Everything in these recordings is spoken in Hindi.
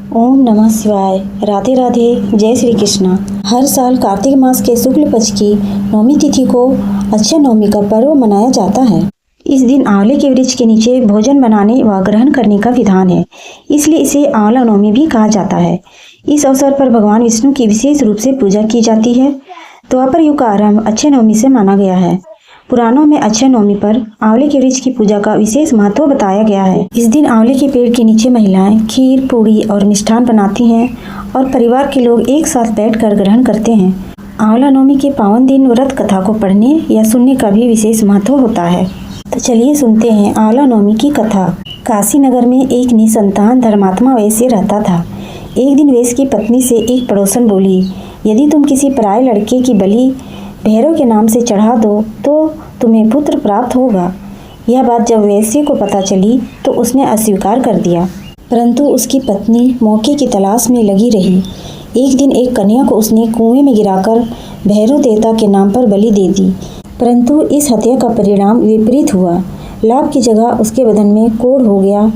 ओम नमः शिवाय। राधे राधे। जय श्री कृष्णा। हर साल कार्तिक मास के शुक्ल पक्ष की नौमी तिथि को अक्षय नवमी का पर्व मनाया जाता है। इस दिन आंवले के वृक्ष के नीचे भोजन बनाने व ग्रहण करने का विधान है, इसलिए इसे आंवला नवमी भी कहा जाता है। इस अवसर पर भगवान विष्णु की विशेष रूप से पूजा की जाती है। द्वापर युग का आरंभ अक्षय नवमी से माना गया है। पुराणों में अक्षय नवमी पर आंवले के वृक्ष की पूजा का विशेष महत्व बताया गया है। इस दिन आंवले के पेड़ के नीचे महिलाएं खीर, पूड़ी और मिष्ठान बनाती हैं और परिवार के लोग एक साथ बैठकर ग्रहण करते हैं। आंवला नवमी के पावन दिन व्रत कथा को पढ़ने या सुनने का भी विशेष महत्व होता है। तो चलिए सुनते हैं आंवला नवमी की कथा। काशी नगर में एक निसंतान धर्मात्मा वैश्य रहता था। एक दिन वैश्य की पत्नी से एक पड़ोसन बोली, यदि तुम किसी पराये लड़के की बलि भैरव के नाम से चढ़ा दो तो तुम्हें पुत्र प्राप्त होगा। यह बात जब वैश्य को पता चली तो उसने अस्वीकार कर दिया, परंतु उसकी पत्नी मौके की तलाश में लगी रही। एक दिन एक कन्या को उसने कुएं में गिराकर भैरव देवता के नाम पर बलि दे दी, परंतु इस हत्या का परिणाम विपरीत हुआ। लाभ की जगह उसके बदन में कोढ़ हो गया।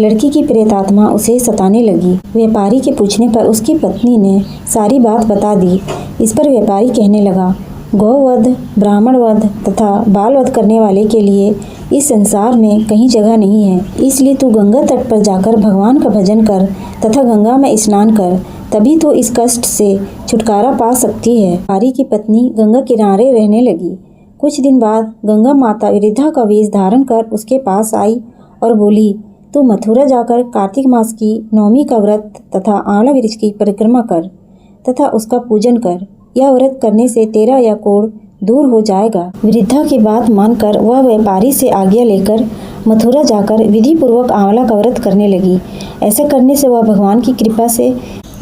लड़की की प्रेतात्मा उसे सताने लगी। व्यापारी के पूछने पर उसकी पत्नी ने सारी बात बता दी। इस पर व्यापारी कहने लगा, गौवध, ब्राह्मण वध तथा बाल वध करने वाले के लिए इस संसार में कहीं जगह नहीं है। इसलिए तू गंगा तट पर जाकर भगवान का भजन कर तथा गंगा में स्नान कर, तभी तो इस कष्ट से छुटकारा पा सकती है। व्यापारी की पत्नी गंगा किनारे रहने लगी। कुछ दिन बाद गंगा माता वृद्धा का वेश धारण कर उसके पास आई और बोली, तू मथुरा जाकर कार्तिक मास की नवमी का व्रत तथा आंवला वृक्ष की परिक्रमा कर तथा उसका पूजन कर। यह व्रत करने से तेरा यह कोढ़ दूर हो जाएगा। वृद्धा की बात मानकर वह व्यापारी से आज्ञा लेकर मथुरा जाकर विधि पूर्वक आंवला का व्रत करने लगी। ऐसा करने से वह भगवान की कृपा से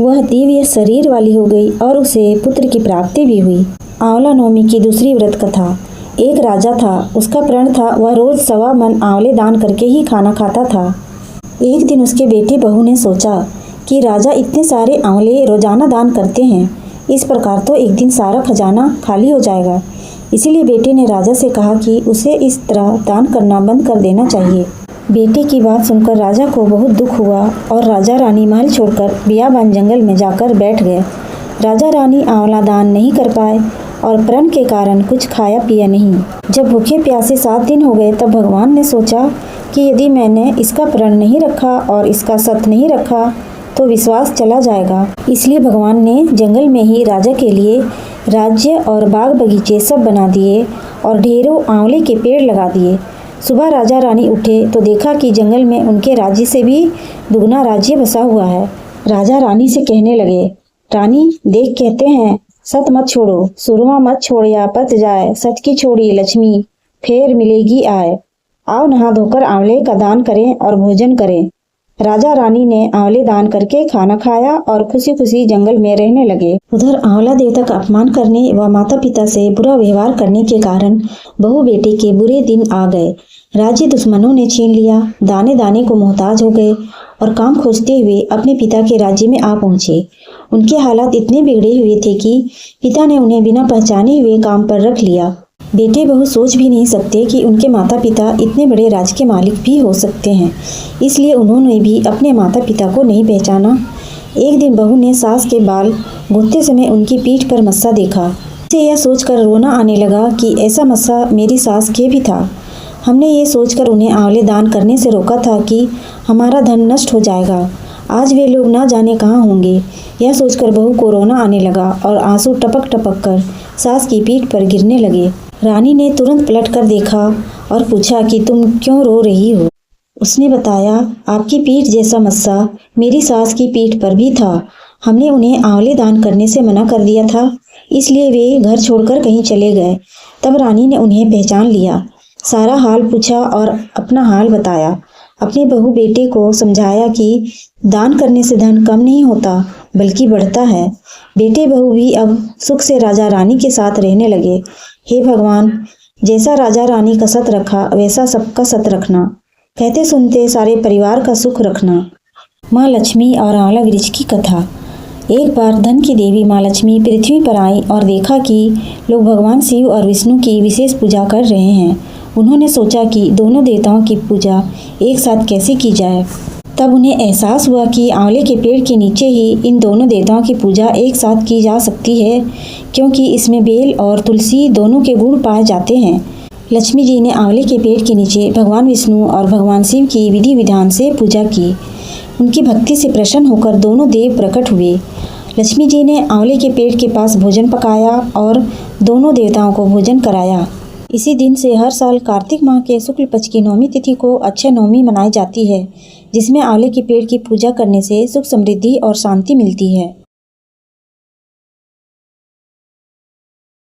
वह दिव्य शरीर वाली हो गई और उसे पुत्र की प्राप्ति भी हुई। आंवला नवमी की दूसरी व्रत कथा। एक राजा था, उसका प्रण था वह रोज 1.25 मन आंवले दान करके ही खाना खाता था। एक दिन उसके बेटे बहू ने सोचा कि राजा इतने सारे आंवले रोजाना दान करते हैं, इस प्रकार तो एक दिन सारा खजाना खाली हो जाएगा। इसीलिए बेटे ने राजा से कहा कि उसे इस तरह दान करना बंद कर देना चाहिए। बेटे की बात सुनकर राजा को बहुत दुख हुआ और राजा रानी महल छोड़कर बियाबान जंगल में जाकर बैठ गए। राजा रानी आंवला दान नहीं कर पाए और प्रण के कारण कुछ खाया पिया नहीं। जब भूखे प्यासे 7 दिन हो गए तब भगवान ने सोचा कि यदि मैंने इसका प्रण नहीं रखा और इसका सत नहीं रखा तो विश्वास चला जाएगा। इसलिए भगवान ने जंगल में ही राजा के लिए राज्य और बाग बगीचे सब बना दिए और ढेरों आंवले के पेड़ लगा दिए। सुबह राजा रानी उठे तो देखा कि जंगल में उनके राज्य से भी दुगना राज्य बसा हुआ है। राजा रानी से कहने लगे, रानी देख, कहते हैं सत मत छोड़ो, सुरमा मत छोड़िया पत जाए, सच की छोड़ी लक्ष्मी फेर मिलेगी आए। आओ नहा धोकर आंवले का दान करें और भोजन करें। राजा रानी ने आंवले दान करके खाना खाया और खुशी खुशी जंगल में रहने लगे। उधर आंवला देवता का अपमान करने व माता पिता से बुरा व्यवहार करने के कारण बहू बेटे के बुरे दिन आ गए। राज्य दुश्मनों ने छीन लिया। दाने दाने को मोहताज हो गए और काम खोजते हुए अपने पिता के राज्य में आ पहुंचे। उनके हालात इतने बिगड़े हुए थे कि पिता ने उन्हें बिना पहचाने हुए काम पर रख लिया। बेटे बहू सोच भी नहीं सकते कि उनके माता पिता इतने बड़े राज के मालिक भी हो सकते हैं, इसलिए उन्होंने भी अपने माता पिता को नहीं पहचाना। एक दिन बहू ने सास के बाल गूंथते समय उनकी पीठ पर मस्सा देखा। उसे यह सोचकर रोना आने लगा कि ऐसा मस्सा मेरी सास के भी था। हमने ये सोचकर उन्हें आंवले दान करने से रोका था कि हमारा धन नष्ट हो जाएगा। आज वे लोग ना जाने कहाँ होंगे। यह सोचकर बहू को रोना आने लगा और आंसू टपक टपक कर सास की पीठ पर गिरने लगे। रानी ने तुरंत पलट कर देखा और पूछा कि तुम क्यों रो रही हो। उसने बताया, आपकी पीठ जैसा मस्सा मेरी सास की पीठ पर भी था। हमने उन्हें आंवले दान करने से मना कर दिया था, इसलिए वे घर छोड़कर कहीं चले गए। तब रानी ने उन्हें पहचान लिया, सारा हाल पूछा और अपना हाल बताया। अपने बहू बेटे को समझाया कि दान करने से धन कम नहीं होता बल्कि बढ़ता है। बेटे बहू भी अब सुख से राजा रानी के साथ रहने लगे। हे भगवान, जैसा राजा रानी का सत रखा वैसा सबका सत रखना, कहते सुनते सारे परिवार का सुख रखना। माँ लक्ष्मी और आंवला वृक्ष की कथा। एक बार धन की देवी माँ लक्ष्मी पृथ्वी पर आई और देखा कि लोग भगवान शिव और विष्णु की विशेष पूजा कर रहे हैं। उन्होंने सोचा कि दोनों देवताओं की पूजा एक साथ कैसे की जाए। तब उन्हें एहसास हुआ कि आंवले के पेड़ के नीचे ही इन दोनों देवताओं की पूजा एक साथ की जा सकती है, क्योंकि इसमें बेल और तुलसी दोनों के गुण पाए जाते हैं। लक्ष्मी जी ने आंवले के पेड़ के नीचे भगवान विष्णु और भगवान शिव की विधि विधान से पूजा की। उनकी भक्ति से प्रसन्न होकर दोनों देव प्रकट हुए। लक्ष्मी जी ने आंवले के पेड़ के पास भोजन पकाया और दोनों देवताओं को भोजन कराया। इसी दिन से हर साल कार्तिक माह के शुक्ल पक्ष की नौमी तिथि को अक्षय नवमी मनाई जाती है, जिसमें आंवले के पेड़ की पूजा करने से सुख समृद्धि और शांति मिलती है।